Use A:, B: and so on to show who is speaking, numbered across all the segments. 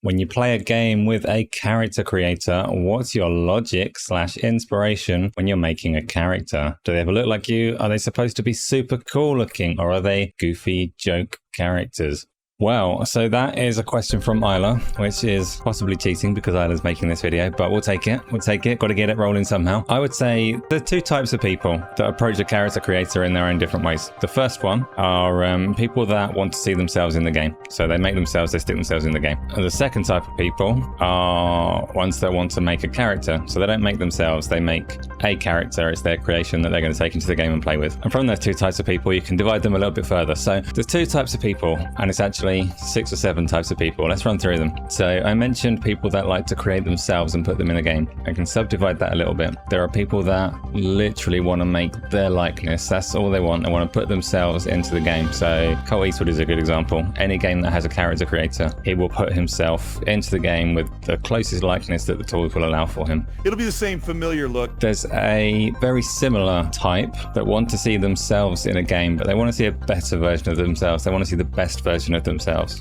A: When you play a game with a character creator, what's your logic/inspiration when you're making a character? Do they ever look like you? Are they supposed to be super cool looking, or are they goofy joke characters? Well, so that is a question from Isla, which is possibly cheating because Isla's making this video, but we'll take it. We'll take it. Got to get it rolling somehow. I would say there are two types of people that approach a character creator in their own different ways. The first one are people that want to see themselves in the game. So they make themselves, they stick themselves in the game. And the second type of people are ones that want to make a character. So they don't make themselves, they make a character. It's their creation that they're going to take into the game and play with. And from those two types of people, you can divide them a little bit further. So there's two types of people, and it's actually 6 or 7 types of people. Let's run through them. So I mentioned people that like to create themselves and put them in a game. I can subdivide that a little bit. There are people that literally want to make their likeness. That's all they want. They want to put themselves into the game. So Colt Eastwood is a good example. Any game that has a character creator, he will put himself into the game with the closest likeness that the tools will allow for him.
B: It'll be the same familiar look.
A: There's a very similar type that want to see themselves in a game, but they want to see a better version of themselves. They want to see the best version of themselves.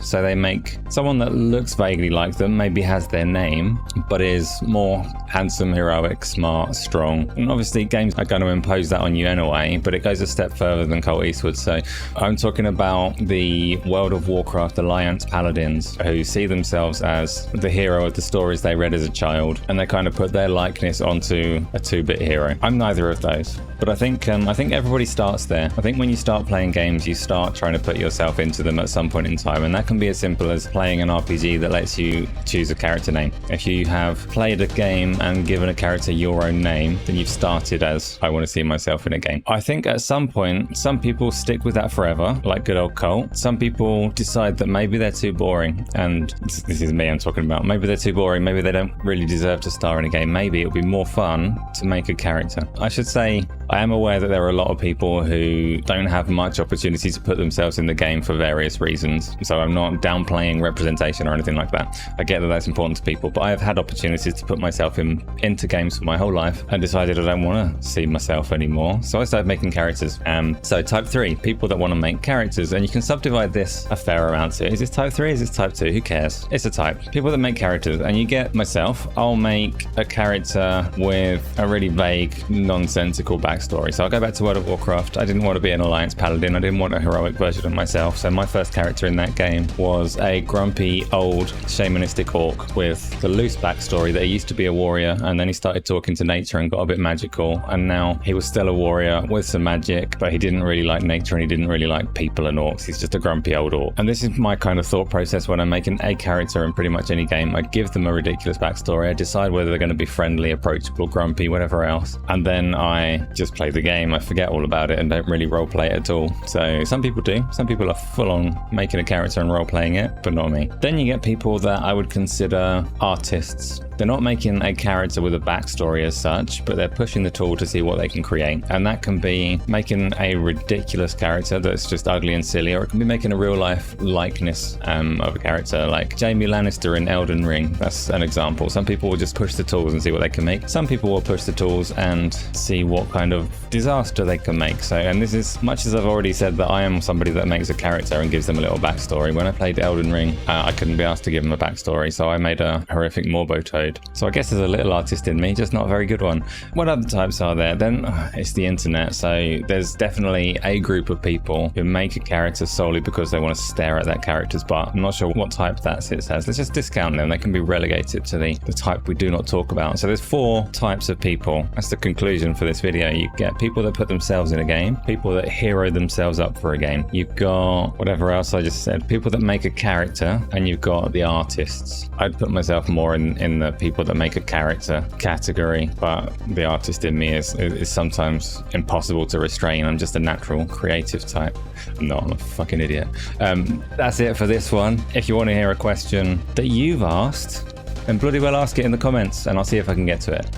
A: So they make someone that looks vaguely like them, maybe has their name, but is more handsome, heroic, smart, strong. And obviously games are going to impose that on you anyway, but it goes a step further than Colt Eastwood. So I'm talking about the World of Warcraft Alliance paladins who see themselves as the hero of the stories they read as a child, and they kind of put their likeness onto a 2-bit hero. I'm neither of those, but I think everybody starts there. I think when you start playing games, you start trying to put yourself into them at some point in time, and that can be as simple as playing an RPG that lets you choose a character name. If you have played a game and given a character your own name, then you've started as, I want to see myself in a game. I think at some point, some people stick with that forever, like good old Colt. Some people decide that maybe they're too boring, and this is me I'm talking about. Maybe they're too boring, maybe they don't really deserve to star in a game. Maybe it would be more fun to make a character. I should say, I am aware that there are a lot of people who don't have much opportunity to put themselves in the game for various reasons. So I'm not downplaying representation or anything like that. I get that that's important to people, but I have had opportunities to put myself into games for my whole life and decided I don't want to see myself anymore. So I started making characters. So type 3, people that want to make characters, and you can subdivide this a fair amount. So is this type 3? Is this type 2? Who cares? It's a type. People that make characters, and you get myself. I'll make a character with a really vague, nonsensical backstory. So I'll go back to World of Warcraft. I didn't want to be an Alliance paladin. I didn't want a heroic version of myself. So my first character in that game was a grumpy old shamanistic orc with the loose backstory that he used to be a warrior, and then he started talking to nature and got a bit magical, and now he was still a warrior with some magic, but he didn't really like nature and he didn't really like people and orcs. He's just a grumpy old orc. And this is my kind of thought process when I'm making a character in pretty much any game. I give them a ridiculous backstory. I decide whether they're going to be friendly, approachable, grumpy, whatever else, and then I just play the game. I forget all about it and don't really roleplay it at all. So some people do. Some people are full on making a character and role-playing it, but not me. Then you get people that I would consider artists. They're not making a character with a backstory as such, but they're pushing the tool to see what they can create. And that can be making a ridiculous character that's just ugly and silly, or it can be making a real life likeness of a character, like Jaime Lannister in Elden Ring. That's an example. Some people will just push the tools and see what they can make. Some people will push the tools and see what kind of disaster they can make. So, and this is, much as I've already said that I am somebody that makes a character and gives them a little backstory. When I played Elden Ring, I couldn't be asked to give them a backstory, so I made a horrific Morbo Toad. So I guess there's a little artist in me, just not a very good one. What other types are there? Then it's the internet. So there's definitely a group of people who make a character solely because they want to stare at that character's butt. I'm not sure what type that sits as. Let's just discount them. They can be relegated to the type we do not talk about. So there's 4 types of people. That's the conclusion for this video. You get people that put themselves in a game, people that hero themselves up for a game. You've got whatever else I just said, people that make a character, and you've got the artists. I'd put myself more in the people that make a character category, but the artist in me is sometimes impossible to restrain. I'm just a natural creative type. I'm a fucking idiot. That's it for this one. If you want to hear a question that you've asked, then bloody well ask it in the comments and I'll see if I can get to it.